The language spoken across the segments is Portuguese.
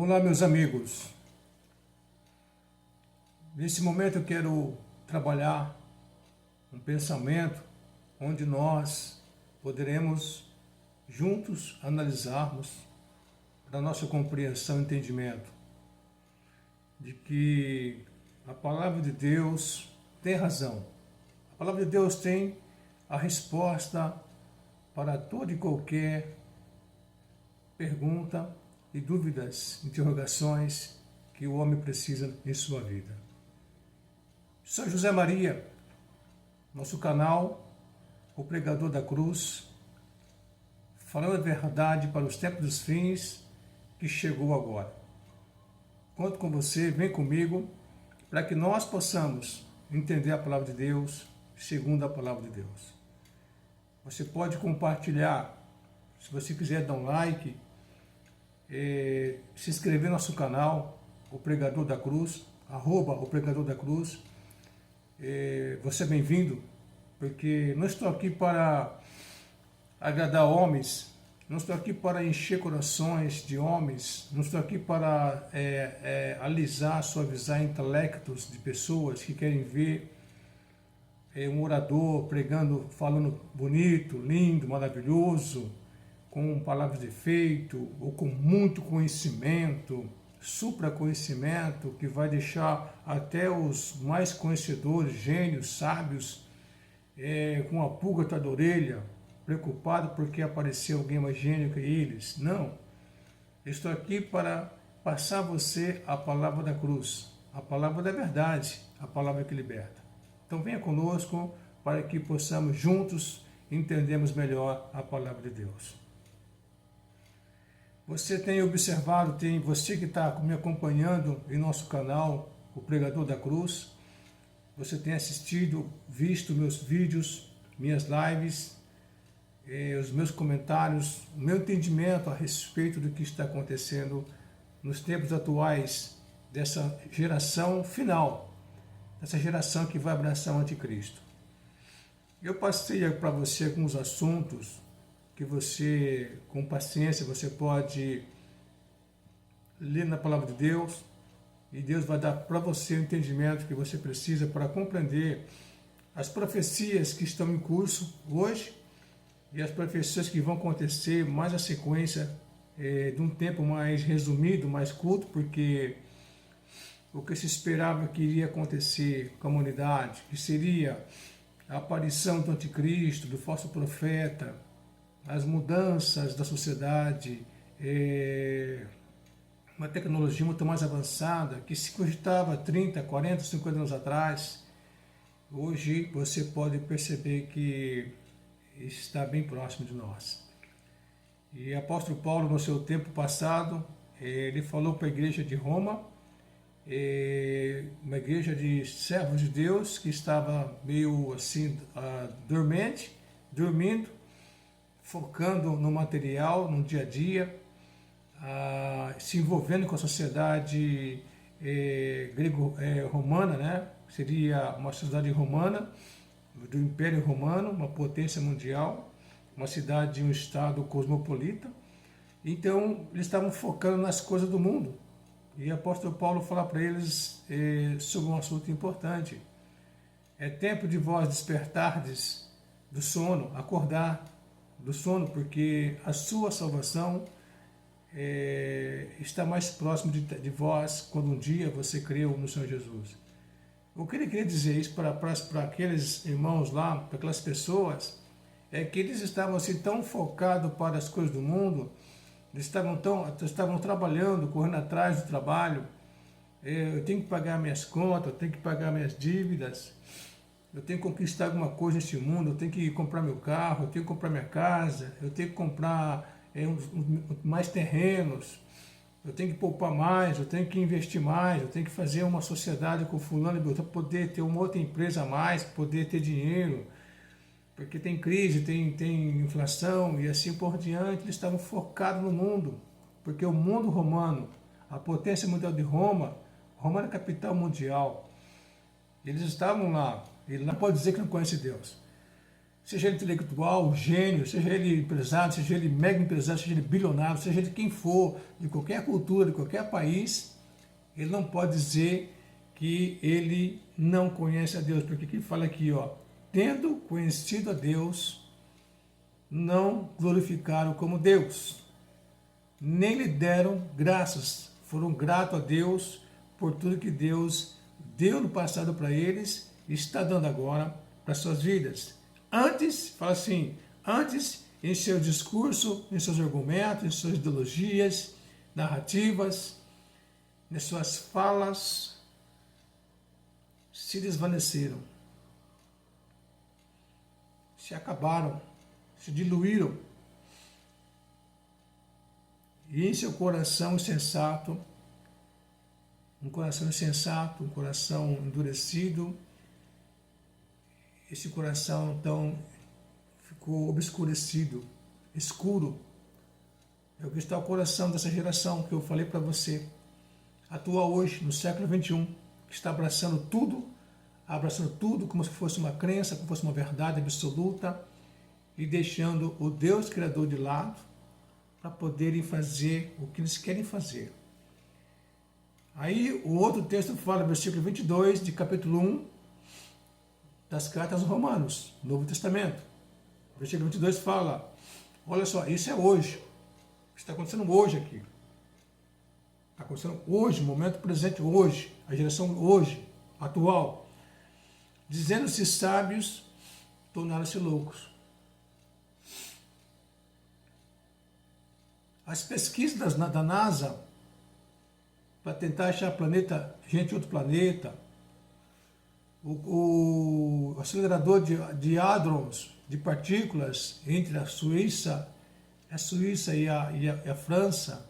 Olá, meus amigos. Nesse momento eu quero trabalhar um pensamento onde nós poderemos juntos analisarmos para nossa compreensão e entendimento de que a palavra de Deus tem razão. A palavra de Deus tem a resposta para toda e qualquer pergunta e dúvidas, interrogações que o homem precisa em sua vida. São José Maria, nosso canal, o pregador da cruz, falando a verdade para os tempos dos fins que chegou agora. Conto com você, vem comigo, para que nós possamos entender a palavra de Deus segundo a palavra de Deus. Você pode compartilhar, se você quiser dar um like, se inscrever no nosso canal, o Pregador da Cruz, @o Pregador da Cruz. Você é bem-vindo, porque não estou aqui para agradar homens, não estou aqui para encher corações de homens, não estou aqui para alisar, suavizar intelectos de pessoas que querem ver um orador pregando, falando bonito, lindo, maravilhoso, com palavras de efeito ou com muito conhecimento, supraconhecimento, que vai deixar até os mais conhecedores, gênios, sábios, com a pulga atrás da orelha, preocupado porque apareceu alguém mais gênio que eles. Não. Eu estou aqui para passar a você a palavra da cruz, a palavra da verdade, a palavra que liberta. Então venha conosco para que possamos juntos entendermos melhor a palavra de Deus. Você tem observado, você que está me acompanhando em nosso canal, o Pregador da Cruz, você tem assistido, visto meus vídeos, minhas lives, os meus comentários, o meu entendimento a respeito do que está acontecendo nos tempos atuais dessa geração final, dessa geração que vai abraçar o anticristo. Eu passei para você alguns assuntos que você, com paciência, você pode ler na palavra de Deus e Deus vai dar para você o entendimento que você precisa para compreender as profecias que estão em curso hoje e as profecias que vão acontecer mais a sequência de um tempo mais resumido, mais curto, porque o que se esperava que iria acontecer com a humanidade, que seria a aparição do anticristo, do falso profeta, as mudanças da sociedade, uma tecnologia muito mais avançada, que se cogitava 30, 40, 50 anos atrás, hoje você pode perceber que está bem próximo de nós. E o apóstolo Paulo, no seu tempo passado, ele falou para a igreja de Roma, uma igreja de servos de Deus que estava meio assim, dormindo, focando no material, no dia a dia, se envolvendo com a sociedade grego-romana, né? Seria uma sociedade romana, do Império Romano, uma potência mundial, uma cidade, um estado cosmopolita. Então, eles estavam focando nas coisas do mundo. E o apóstolo Paulo fala para eles sobre um assunto importante. É tempo de vós despertardes do sono, acordar do sono, porque a sua salvação está mais próximo de vós quando um dia você creu no Senhor Jesus. O que ele queria dizer isso para aqueles irmãos lá, para aquelas pessoas, é que eles estavam assim tão focados para as coisas do mundo, eles estavam trabalhando, correndo atrás do trabalho. Eu tenho que pagar minhas contas, eu tenho que pagar minhas dívidas, eu tenho que conquistar alguma coisa neste mundo, eu tenho que comprar meu carro, eu tenho que comprar minha casa, eu tenho que comprar mais terrenos, eu tenho que poupar mais, eu tenho que investir mais, eu tenho que fazer uma sociedade com fulano para poder ter uma outra empresa a mais, poder ter dinheiro, porque tem crise, tem inflação e assim por diante. Eles estavam focados no mundo, porque o mundo romano, a potência mundial de Roma era a capital mundial. Eles estavam lá, e lá pode dizer que não conhece Deus. seja ele intelectual, gênio, seja ele empresário, seja ele mega empresário, seja ele bilionário, seja ele quem for, de qualquer cultura, de qualquer país, ele não pode dizer que ele não conhece a Deus, porque aqui fala aqui, ó, tendo conhecido a Deus, não glorificaram como Deus, nem lhe deram graças, foram gratos a Deus por tudo que Deus deu no passado para eles e está dando agora para suas vidas. Antes, fala assim, antes em seu discurso, em seus argumentos, em suas ideologias, narrativas, em suas falas, se desvaneceram, se acabaram, se diluíram. E em seu coração insensato, um coração endurecido, esse coração então ficou obscurecido, escuro. É o que está o coração dessa geração que eu falei para você. Atua hoje, no século XXI, que está abraçando tudo como se fosse uma crença, como se fosse uma verdade absoluta, e deixando o Deus Criador de lado para poderem fazer o que eles querem fazer. Aí o outro texto fala, versículo 22 de capítulo 1 das cartas aos Romanos, Novo Testamento. Versículo 22 fala, olha só, isso é hoje, está acontecendo hoje aqui. Está acontecendo hoje, momento presente hoje, a geração hoje, atual. Dizendo-se sábios, tornaram-se loucos. As pesquisas da NASA para tentar achar gente em outro planeta, o acelerador de hadrons, de partículas entre a Suíça e a França,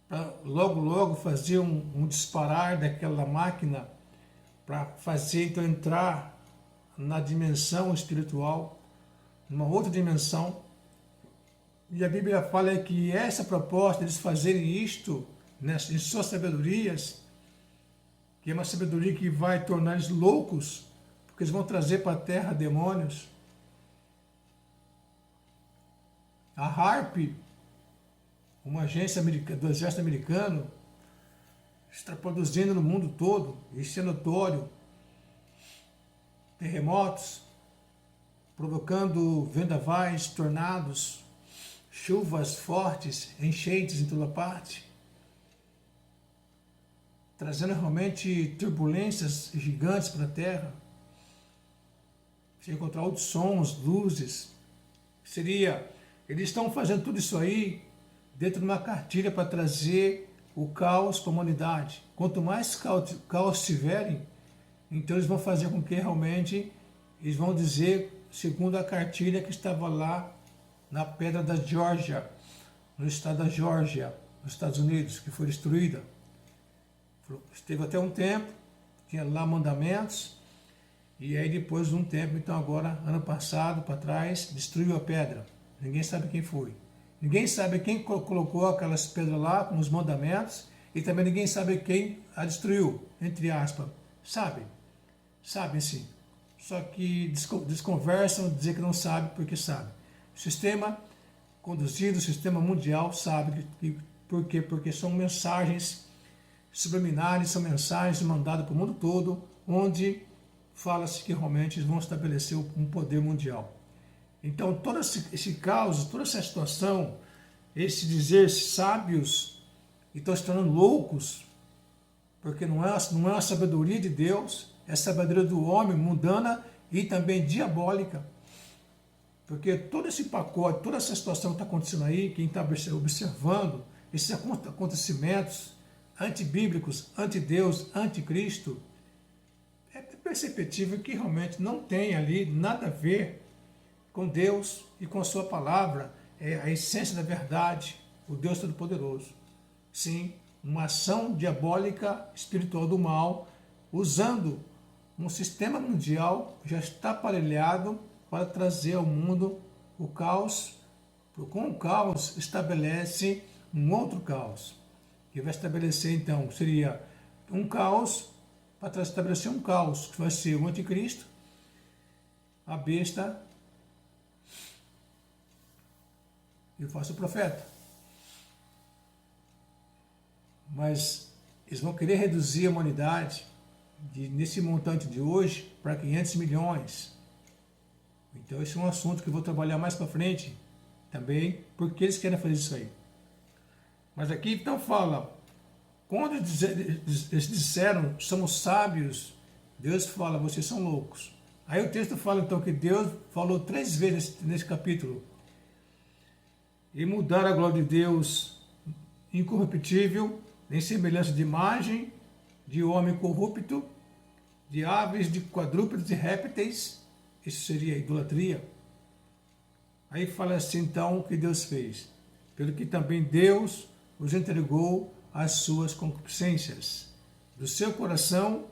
para logo fazer um disparar daquela máquina para fazer então entrar na dimensão espiritual, numa outra dimensão. E a Bíblia fala que essa proposta, eles fazerem isto, né, em suas sabedorias, que é uma sabedoria que vai tornar eles loucos, porque eles vão trazer para a terra demônios. A HAARP, uma agência do exército americano, está produzindo no mundo todo, isso é notório, terremotos, provocando vendavais, tornados, chuvas fortes, enchentes em toda parte, trazendo realmente turbulências gigantes para a Terra. Se encontrar outros sons, luzes, eles estão fazendo tudo isso aí dentro de uma cartilha para trazer o caos para a humanidade. Quanto mais caos tiverem, então eles vão fazer com que realmente, eles vão dizer, segundo a cartilha que estava lá na pedra da Geórgia, no estado da Geórgia, nos Estados Unidos, que foi destruída. Esteve até um tempo, tinha lá mandamentos, e aí depois de um tempo, então agora, ano passado, para trás, destruiu a pedra. Ninguém sabe quem foi. Ninguém sabe quem colocou aquelas pedras lá com os mandamentos, e também ninguém sabe quem a destruiu, entre aspas. Sabem sim. Só que desconversam, dizer que não sabe porque sabe. O sistema conduzido, o sistema mundial sabe por quê? Porque são mensagens subliminares, são mensagens mandadas para o mundo todo, onde fala-se que realmente eles vão estabelecer um poder mundial. Então, todo esse caos, toda essa situação, esse dizer sábios, e estão se tornando loucos, porque não é a sabedoria de Deus, é a sabedoria do homem mundana e também diabólica. Porque todo esse pacote, toda essa situação que está acontecendo aí, quem está observando esses acontecimentos antibíblicos, anti-Deus, anticristo, é perceptível que realmente não tem ali nada a ver com Deus e com a sua palavra, é a essência da verdade, o Deus Todo-Poderoso. Sim, uma ação diabólica, espiritual do mal, usando um sistema mundial já está aparelhado para trazer ao mundo o caos. Com o caos estabelece um outro caos, que vai estabelecer então, seria um caos, para estabelecer um caos, que vai ser o anticristo, a besta e falso profeta. Mas eles vão querer reduzir a humanidade nesse montante de hoje para 500 milhões. Então esse é um assunto que eu vou trabalhar mais para frente também, porque eles querem fazer isso aí. Mas aqui então fala, quando eles disseram, somos sábios, Deus fala, vocês são loucos. Aí o texto fala então que Deus falou 3 vezes nesse capítulo. E mudaram a glória de Deus incorruptível, em semelhança de imagem, de homem corrupto, de aves, de quadrúpedes e répteis. Isso seria idolatria. Aí fala assim então o que Deus fez. Pelo que também Deus os entregou às suas concupiscências. Do seu coração,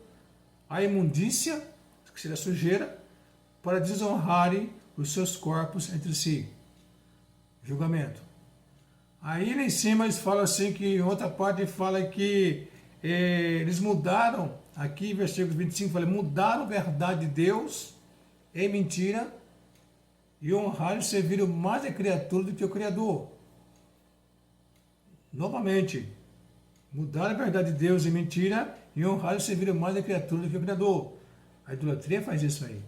a imundícia, que seria a sujeira, para desonrarem os seus corpos entre si. Julgamento. Aí lá em cima eles falam assim que, em outra parte fala que eles mudaram, aqui em versículo 25 fala, mudaram a verdade de Deus em mentira e honraram e serviram mais a criatura do que o Criador. Novamente, mudaram a verdade de Deus em mentira e honraram e serviram mais a criatura do que o Criador. A idolatria faz isso aí.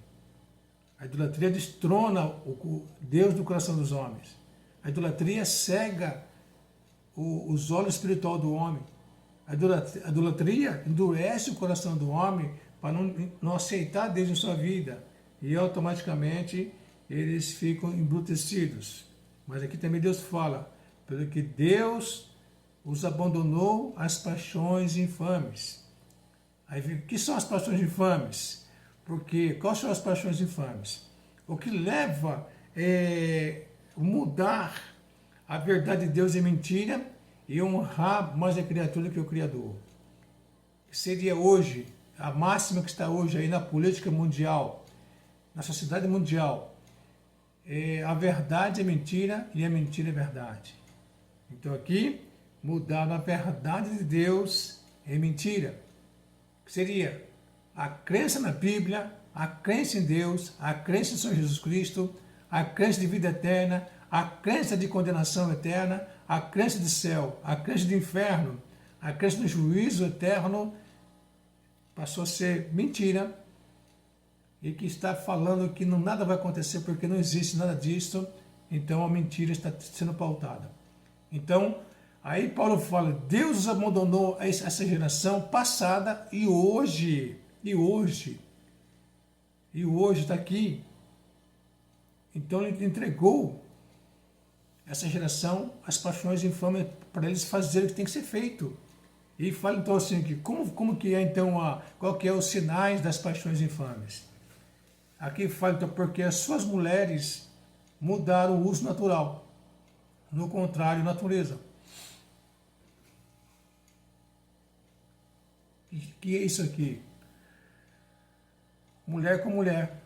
A idolatria destrona o Deus do coração dos homens. A idolatria cega os olhos espirituais do homem. A idolatria endurece o coração do homem para não aceitar Deus em sua vida. E automaticamente eles ficam embrutecidos. Mas aqui também Deus fala, pelo que Deus os abandonou às paixões infames. Aí, o que são as paixões infames? Porque, quais são as paixões infames? O que leva mudar a verdade de Deus em mentira e honrar mais a criatura que o Criador. Seria hoje, a máxima que está hoje aí na política mundial, na sociedade mundial, a verdade é mentira e a mentira é verdade. Então aqui, mudaram a verdade de Deus em mentira. Que seria a crença na Bíblia, a crença em Deus, a crença em Senhor Jesus Cristo, a crença de vida eterna, a crença de condenação eterna, a crença de céu, a crença de inferno, a crença do juízo eterno, passou a ser mentira, e que está falando que nada vai acontecer porque não existe nada disso, então a mentira está sendo pautada. Então, aí Paulo fala, Deus os abandonou essa geração passada e hoje está aqui. Então ele entregou essa geração as paixões infames para eles fazerem o que tem que ser feito. E fala então assim, que como que é então, qual que é os sinais das paixões infames? Aqui fala então, porque as suas mulheres mudaram o uso natural, no contrário, natureza. Que é isso aqui? Mulher com mulher.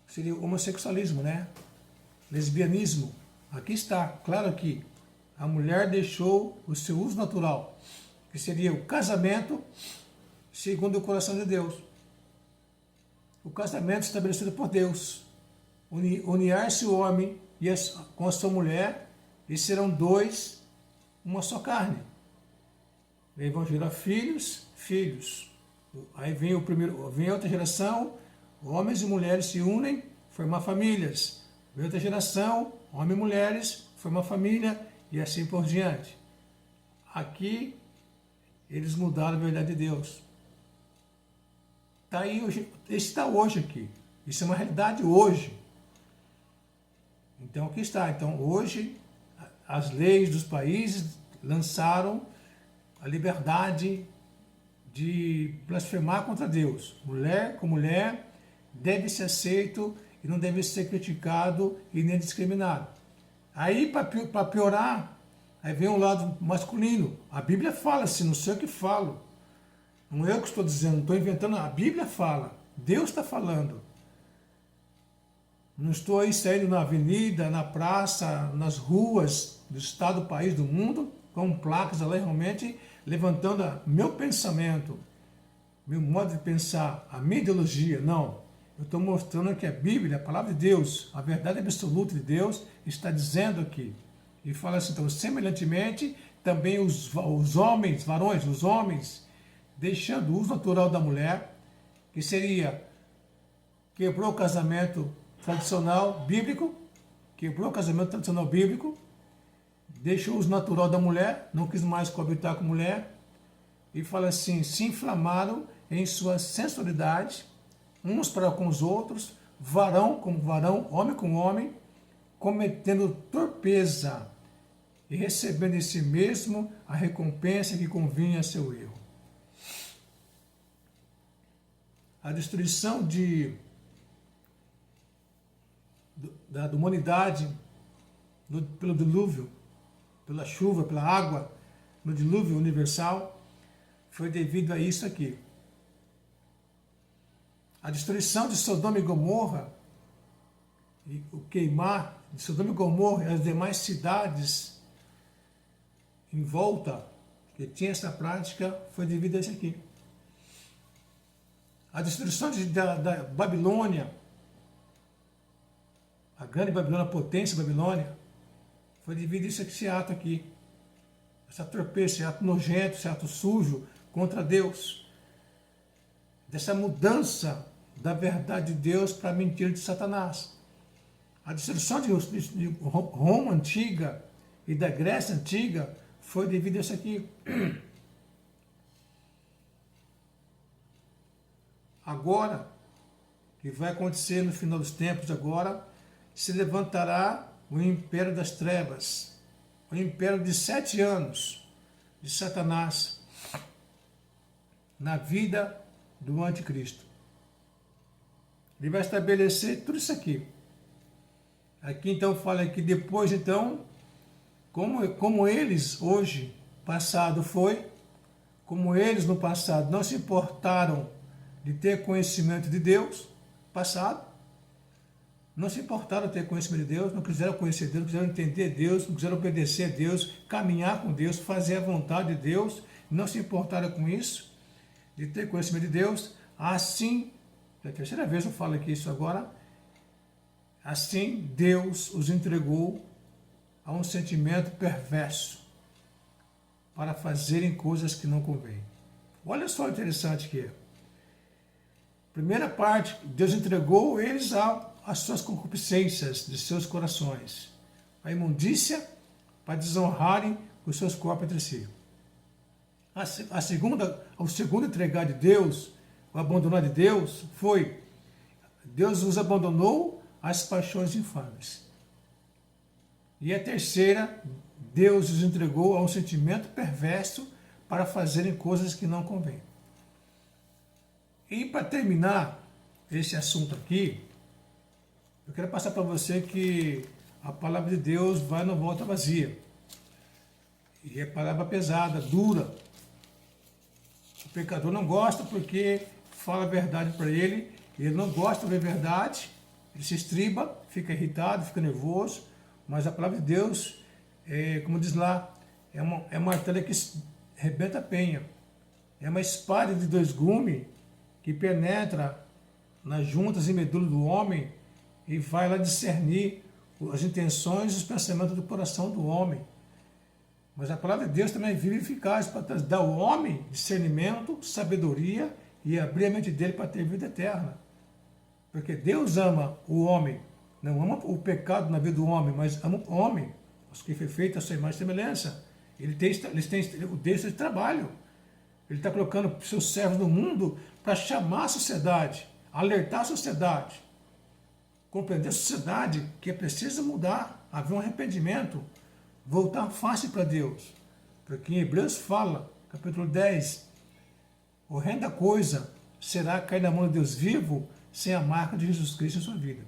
Seria homossexualismo, né? Lesbianismo. Aqui está, claro que a mulher deixou o seu uso natural, que seria o casamento segundo o coração de Deus. O casamento estabelecido por Deus. Unir-se o homem com a sua mulher e serão dois, uma só carne. Aí vão gerar filhos. Aí vem a outra geração, homens e mulheres se unem, formar famílias. Vem outra geração, homens e mulheres, formar família e assim por diante. Aqui, eles mudaram a verdade de Deus. Está hoje aqui. Isso é uma realidade hoje. Então, aqui está. Então, hoje, as leis dos países lançaram a liberdade de blasfemar contra Deus. Mulher com mulher deve ser aceito e não deve ser criticado e nem discriminado. Aí, para piorar, aí vem o lado masculino. A Bíblia fala assim, não sei o que falo. Não é eu que estou dizendo, não estou inventando. A Bíblia fala, Deus está falando. Não estou aí saindo na avenida, na praça, nas ruas do estado, do país, do mundo, com placas lá realmente levantando meu pensamento, meu modo de pensar, a minha ideologia. Não. Eu estou mostrando que a Bíblia, a palavra de Deus, a verdade absoluta de Deus, está dizendo aqui. E fala assim, então, semelhantemente, também os homens, varões, os homens, deixando o uso natural da mulher, que seria, quebrou o casamento tradicional bíblico, quebrou o casamento tradicional bíblico, deixou o uso natural da mulher, não quis mais coabitar com mulher, e fala assim, se inflamaram em sua sensualidade, uns para com os outros, varão como varão, homem com homem, cometendo torpeza e recebendo em si mesmo a recompensa que convinha a seu erro. A destruição da humanidade pelo dilúvio, pela chuva, pela água, no dilúvio universal, foi devido a isso aqui. A destruição de Sodoma e Gomorra, e o queimar de Sodoma e Gomorra e as demais cidades em volta que tinha essa prática, foi devido a isso aqui. A destruição da Babilônia, a grande Babilônia, a potência Babilônia, foi devido a esse ato aqui. Essa torpeza, esse ato nojento, esse ato sujo contra Deus. Dessa mudança da verdade de Deus para a mentira de Satanás. A destruição de Roma antiga e da Grécia antiga foi devido a isso aqui. Agora, que vai acontecer no final dos tempos agora, se levantará o império das trevas, o império de 7 anos de Satanás na vida do anticristo. Ele vai estabelecer tudo isso aqui. Aqui então fala que depois então, como eles hoje, passado foi, como eles no passado não se importaram de ter conhecimento de Deus, passado, não se importaram de ter conhecimento de Deus, não quiseram conhecer Deus, não quiseram entender Deus, não quiseram obedecer a Deus, caminhar com Deus, fazer a vontade de Deus, não se importaram com isso, de ter conhecimento de Deus, assim, pela terceira vez eu falo aqui isso agora, assim Deus os entregou a um sentimento perverso para fazerem coisas que não convêm. Olha só o interessante que é. Primeira parte, Deus entregou eles às suas concupiscências de seus corações, a imundícia, para desonrarem os seus corpos entre si. O segundo entregar de Deus, o abandonar de Deus, foi Deus os abandonou às paixões infames. E a terceira, Deus os entregou a um sentimento perverso para fazerem coisas que não convêm. E para terminar esse assunto aqui, eu quero passar para você que a palavra de Deus não volta vazia. E é palavra pesada, dura. O pecador não gosta porque fala a verdade para ele, e ele não gosta de ver verdade, ele se estriba, fica irritado, fica nervoso, mas a palavra de Deus, como diz lá, é uma martelo que rebenta a penha. É uma espada de 2 gumes que penetra nas juntas e medulas do homem e vai lá discernir as intenções e os pensamentos do coração do homem. Mas a palavra de Deus também é viva e eficaz para dar ao homem discernimento, sabedoria e abrir a mente dele para ter vida eterna. Porque Deus ama o homem, não ama o pecado na vida do homem, mas ama o homem, os que foi feito a sua imagem e semelhança. Eles têm o Deus de trabalho. Ele está colocando seus servos no mundo para chamar a sociedade, alertar a sociedade, compreender a sociedade que é preciso mudar, haver um arrependimento, voltar face para Deus. Porque em Hebreus fala, capítulo 10, horrenda coisa será cair na mão de Deus vivo sem a marca de Jesus Cristo em sua vida.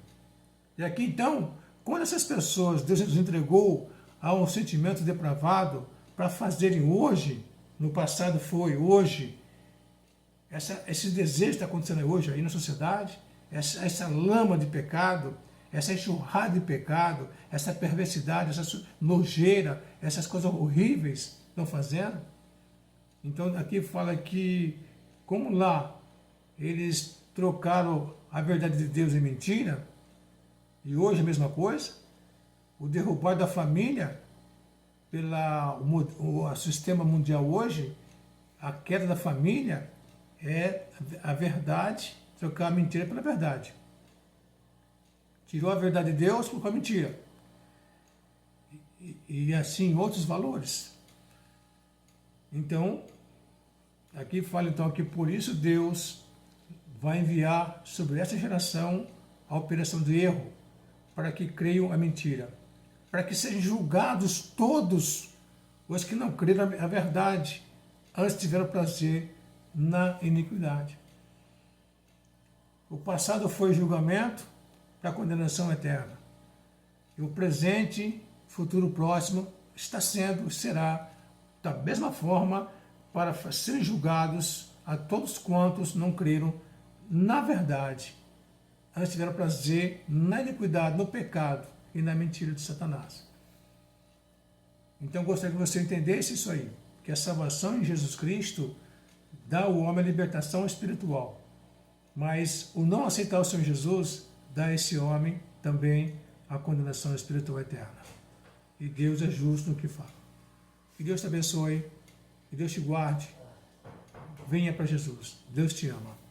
E aqui então, quando essas pessoas Deus nos entregou a um sentimento depravado para fazerem hoje, no passado foi, hoje, esse desejo está acontecendo hoje aí na sociedade, essa lama de pecado, essa enxurrada de pecado, essa perversidade, essa nojeira, essas coisas horríveis estão fazendo. Então aqui fala que, como lá eles trocaram a verdade de Deus em mentira, e hoje a mesma coisa, o derrubar da família pelo sistema mundial hoje, a queda da família é a verdade, trocar a mentira pela verdade. Tirou a verdade de Deus por a mentira. E assim outros valores. Então, aqui fala então que por isso Deus vai enviar sobre essa geração a operação do erro, para que creiam a mentira, para que sejam julgados todos os que não creram a verdade, antes tiveram prazer na iniquidade. O passado foi julgamento para a condenação eterna. E o presente, futuro próximo, está sendo, será, da mesma forma, para serem julgados a todos quantos não creram na verdade, antes tiveram prazer na iniquidade, no pecado e na mentira de Satanás. Então, gostaria que você entendesse isso aí, que a salvação em Jesus Cristo dá ao homem a libertação espiritual, mas o não aceitar o Senhor Jesus dá a esse homem também a condenação espiritual eterna. E Deus é justo no que fala. Que Deus te abençoe, que Deus te guarde. Venha para Jesus. Deus te ama.